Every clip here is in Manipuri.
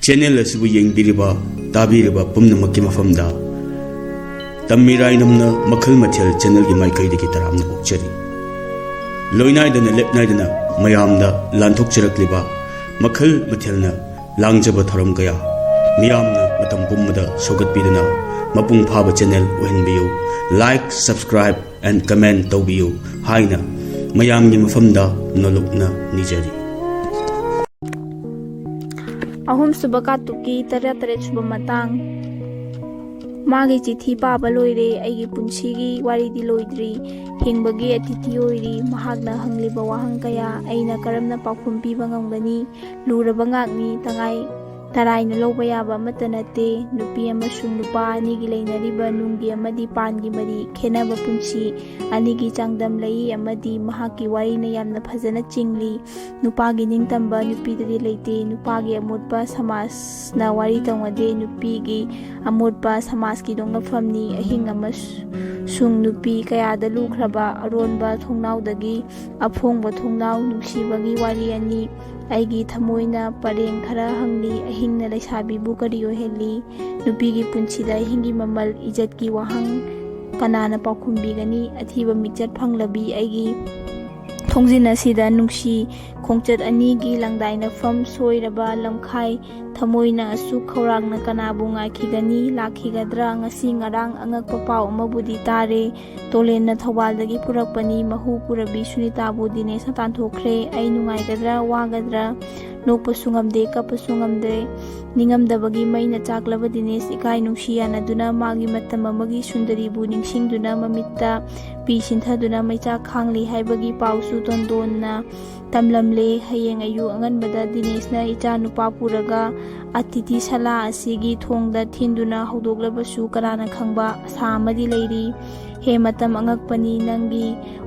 channel asibu yengbiriba tabiriba pumnamakki mafamda tammirai namna makhal mathel channel gi maikai degi taramna okchari loinaidana lepnaidana mayamda lanthok chirakliba makhal mathelna langjaba tharam kaya miyamna matam pummada sogatpidana mapung phaba channel ohenbiyu like subscribe and comment tawbiyu haina mayamgi mafamda nolokna nijari ahum suba katuki tare suba matang magi chithi paba loire aigi punchigi wari di loidri hingbagi atiti oiri mahagna hangliba wahang kaya aina karamna pakhum piba ngamgani luraba ngakni tangai taraina loba yaba amata nate nupi amasung nupa anigi leinariba nunggi amadi pangi mari khenaba punchi anigi changdam lei amadi mahaki warina yamna phajana chingli nupagi ningtamba nupidadi leite nupagi amotpa samas na wari tongade nupigi amotpa samas ki dongna famni ahing amas sung nupi kayada lukhraba aronba thongnaudagi aphongba thongnaw nungsibagi wari ani aigi thamoina pareng khara hangli ahingna laisabibu kari ohelli nupigi punchida ahingi mamal ijat ki wahang kanana pakhumbi athiba mikchat phanglabi aigi thongjina sida nungsi khongchat ani gi langdaina fam soiraba lamkhai thamoina asu khawrangna kanabu ngakhigani lakhigadra ngasi ngarang angakpa paw amabudi tare tolenna thawaldagi purakpani mahu purabi sunita budine satan thokre ai nungaigadra wagadra nokpa sungamde kappa sungamde ningamdabagi maina chaklaba dines ikai nungsiana duna magi matam amagi sundari bu ningsingduna mamitta pi sinthaduna maicha khangli haibagi pausu tondonna tamlamle hayeng ayu anganbada dinesna icha nupa puraga atiti sala asigi thongda thinduna haudoklabasu karana khangba samadi leiri he matam angakpani nangi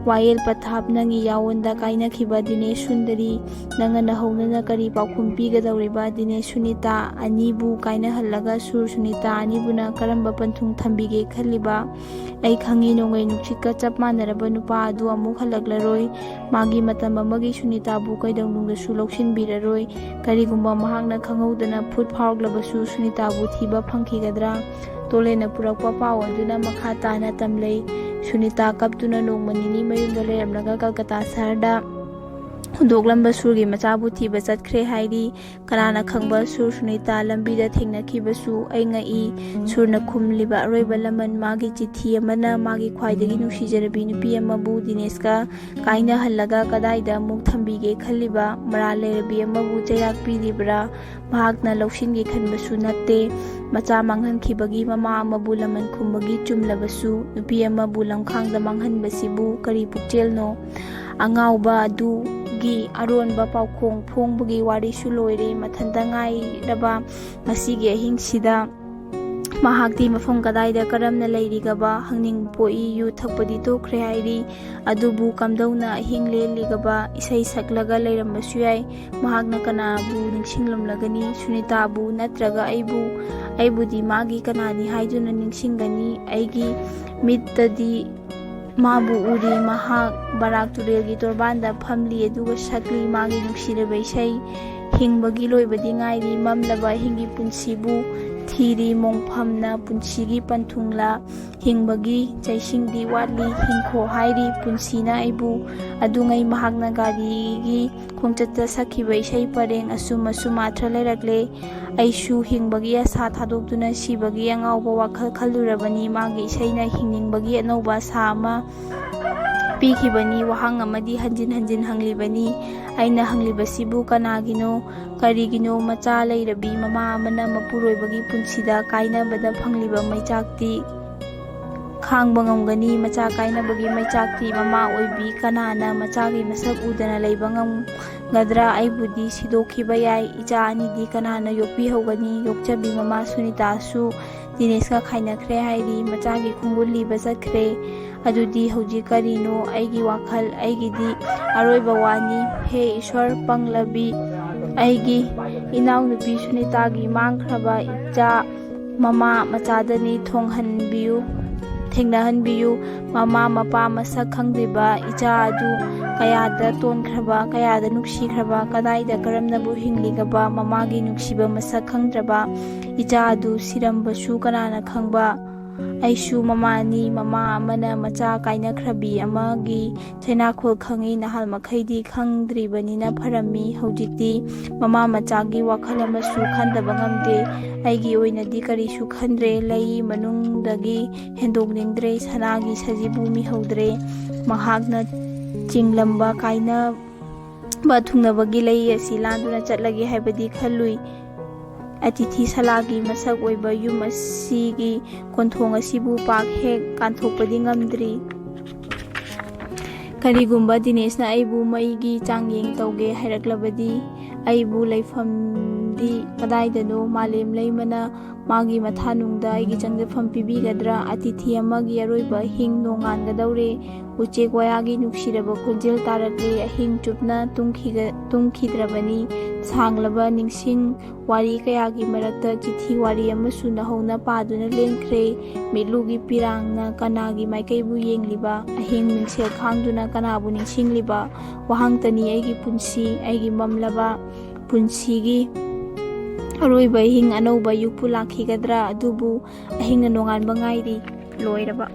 wayel pathap nangi yawonda kaina khiba dinesh sundari nangana hognana kari pakhum pigadawriba dinesh sunita anibu kaina hallaga sur sunita anibuna karamba panthung thambige khalliba ai khangi nongai nukchika chap manaraba nupa adu amu khalaglaroi magi matam amagi sunita bu kaidongnungda su loksin biraroi karigumba mahakna khangaudana phut phawglabasu sunita bu thiba phangkhigadra tolena purakpa paw aduna makha tana tamlei sunita kaptuna nongmanini mayumda leramlaga kalkata sarda doglamba surgi machabu thiba chatkre hairi kanana khangba sur sunita lambida thengnakibasu aingai surna khumliba roiba laman magi chithi amana magi khwaidagi nuksijarabi nupi amabu dineska kaina hallaga kadaida muk thambige khalliba maralerabi amabu chairak pidibra mahakna lawsingi khanbasu natte macha manghankhibagi mama amabu laman khumbagi chumlabasu nupi amabu lamkhangda manghanbasibu kari pukchelno angauba adu gi aronba paukhong phongbagi wari su loire mathanda ngai raba masigi ahingsida mahakti mafam kadaida karamna leirigaba hangning poi yu thakpadi tokre hairi adubu kamdauna ahing leligaba isai saklaga leirambasu yai mahakna kana bu ningsinglamlagani sunita bu natraga aibudi magi kanani haiduna ningsingani aigi mittadi mabu uri mahak barak turelgi torbanda phamli aduga sakli magi nuksiraba isai hingbagi loibadi ngairi mamlaba hingi punsibu thiri mongphamna punsigi panthungla hingbagi chaisingdi watli hingkho hairi punsina aibu adungai mahakna gari gi khongchatta sakhiba isai pareng asum athra leirakle aisu hingbagi asa thadokduna sibagi angauba wakhal khalurabani magi isaina hingningbagi anauba sama pikibani wahang amadi hanjin hanglibani aina hanglibasibu kanagino karigino macha leirabi mama amana mapuroibagi punsida kainabada phangliba maichakti khangba ngamgani macha kainabagi maichakti mama oibi kanana machagi masak udana leiba ngamgadra aibudi sidokhiba yai icha anidi kanana yokpi hogani yokchabi mama sunita su dineska khainakhre hairi machagi khungulli basakhre adudi hauji karino aigi wakhal aigidi aroiba wani he ishwar panglabi aigi inaw nupi sunitagi mangkhraba icha mama machadani thonghanbiyu thengnahanbiyu mama mapa masak khangdiba icha adu ꯀꯌꯥꯗ ꯇꯣꯟꯈ꯭ꯔꯕ, ꯀꯌꯥꯗ ꯅꯨꯡꯁꯤꯈ꯭ꯔꯕ, ꯀꯗꯥꯏꯗ ꯀꯔꯝꯅꯕꯨ ꯍꯤꯡꯂꯤꯒꯕ ꯃꯃꯥꯒꯤ ꯅꯨꯡꯁꯤꯕ ꯃꯁꯛ ꯈꯪꯗ꯭ꯔꯕ ꯏꯆꯥ ꯑꯗꯨ ꯁꯤꯔꯝꯕꯁꯨ ꯀꯅꯥꯅ ꯈꯪꯕ? ꯑꯩꯁꯨ ꯃꯃꯥꯅꯤ, ꯃꯃꯥ ꯑꯃꯅ ꯃꯆꯥ ꯀꯥꯏꯅꯈ꯭ꯔꯕꯤ ꯑꯃꯒꯤ ꯆꯩꯅꯥꯈꯣꯜ ꯈꯪꯏ, ꯅꯍꯥꯜ ꯃꯈꯩꯗꯤ ꯈꯪꯗ꯭ꯔꯤꯕꯅꯤꯅ ꯐꯔꯝꯃꯤ, ꯍꯧꯖꯤꯛꯇꯤ ꯃꯃꯥ ꯃꯆꯥꯒꯤ ꯋꯥꯈꯜ ꯑꯃꯁꯨ ꯈꯟꯗꯕ ꯉꯝꯗꯦ꯫ ꯑꯩꯒꯤ ꯑꯣꯏꯅꯗꯤ ꯀꯔꯤꯁꯨ ꯈꯟꯗ꯭ꯔꯦ, ꯂꯩ ꯃꯅꯨꯡꯗꯒꯤ ꯍꯦꯟꯗꯣꯛꯅꯤꯡꯗ꯭ꯔꯦ, ꯁꯅꯥꯒꯤ ꯁꯖꯤꯕꯨ ꯃꯤꯍꯧꯗ꯭ꯔꯦ꯫ ꯃꯍꯥꯛꯅ ꯆꯤꯡꯂꯝꯕ ꯀꯥꯏꯅꯕ ꯊꯨꯡꯅꯕꯒꯤ ꯂꯩ ꯑꯁꯤ ꯂꯥꯟꯗꯨꯅ ꯆꯠꯂꯒꯦ ꯍꯥꯏꯕꯗꯤ ꯈꯜꯂꯨꯏ꯫ ꯑꯇꯤꯊꯤ ꯁꯥꯂꯥꯒꯤ ꯃꯁꯛ ꯑꯣꯏꯕ ꯌꯨꯝ ꯑꯁꯤꯒꯤ ꯀꯣꯟꯊꯣꯡ ꯑꯁꯤꯕꯨ ꯄꯥꯛ ꯍꯦꯛ ꯀꯥꯟꯊꯣꯛꯄꯗꯤ ꯉꯝꯗ꯭ꯔꯤ꯫ ꯀꯔꯤꯒꯨꯝꯕ ꯗꯤꯅꯦꯁꯅ ꯑꯩꯕꯨ ꯃꯩꯒꯤ ꯆꯥꯡꯌꯦꯡ ꯇꯧꯒꯦ ꯍꯥꯏꯔꯛꯂꯕꯗꯤ ꯑꯩꯕꯨ ꯂꯩꯐꯝꯗꯤ ꯀꯗꯥꯏꯗꯅꯣ? ꯃꯥꯂꯦꯝ ꯂꯩꯃꯅ ꯃꯥꯒꯤ ꯃꯊꯥꯅꯨꯡꯗ ꯑꯩꯒꯤ ꯆꯪꯖꯐꯝ ꯄꯤꯕꯤꯒꯗ꯭ꯔꯥ? ꯑꯇꯤꯊꯤ ꯑꯃꯒꯤ ꯑꯔꯣꯏꯕ ꯑꯍꯤꯡ ꯅꯣꯡꯉꯥꯟꯒꯗꯧꯔꯦ꯫ ꯎꯆꯦꯛ ꯋꯥꯌꯥꯒꯤ ꯅꯨꯡꯁꯤꯔꯕ ꯈꯣꯟꯖꯦꯜ ꯇꯥꯔꯛꯂꯦ꯫ ꯑꯍꯤꯡ ꯆꯨꯞꯅ ꯇꯨꯝꯈꯤꯗ꯭ꯔꯕꯅꯤ꯫ ꯁꯥꯡꯂꯕ ꯅꯤꯡꯁꯤꯡ ꯋꯥꯔꯤ ꯀꯌꯥꯒꯤ ꯃꯔꯛꯇ ꯆꯤꯊꯤ ꯋꯥꯔꯤ ꯑꯃꯁꯨ ꯅꯧꯍꯧꯅ ꯄꯥꯗꯨꯅ ꯂꯦꯟꯈ꯭ꯔꯦ꯫ ꯃꯤꯠꯂꯨꯒꯤ ꯄꯤꯔꯥꯡꯅ ꯀꯅꯥꯒꯤ ꯃꯥꯏꯀꯩꯕꯨ ꯌꯦꯡꯂꯤꯕ? ꯑꯍꯤꯡ ꯃꯤꯡꯁꯦꯜ ꯈꯥꯡꯗꯨꯅ ꯀꯅꯥꯕꯨ ꯅꯤꯡꯁꯤꯡꯂꯤꯕ? ꯋꯥꯍꯪꯇꯅꯤ ꯑꯩꯒꯤ ꯄꯨꯟꯁꯤ, ꯑꯩꯒꯤ ꯃꯝꯂꯕ ꯄꯨꯟꯁꯤꯒꯤ ꯑꯔꯣꯏꯕ ꯑꯍꯤꯡ, ꯑꯅꯧꯕ ꯑꯌꯨꯛꯄꯨ ꯂꯥꯛꯈꯤꯒꯗ꯭ꯔꯥ? ꯑꯗꯨꯕꯨ ꯑꯍꯤꯡꯅ ꯅꯣꯡꯉꯥꯟꯕ ꯉꯥꯏꯔꯤ꯫ ꯂꯣꯏꯔꯕ꯫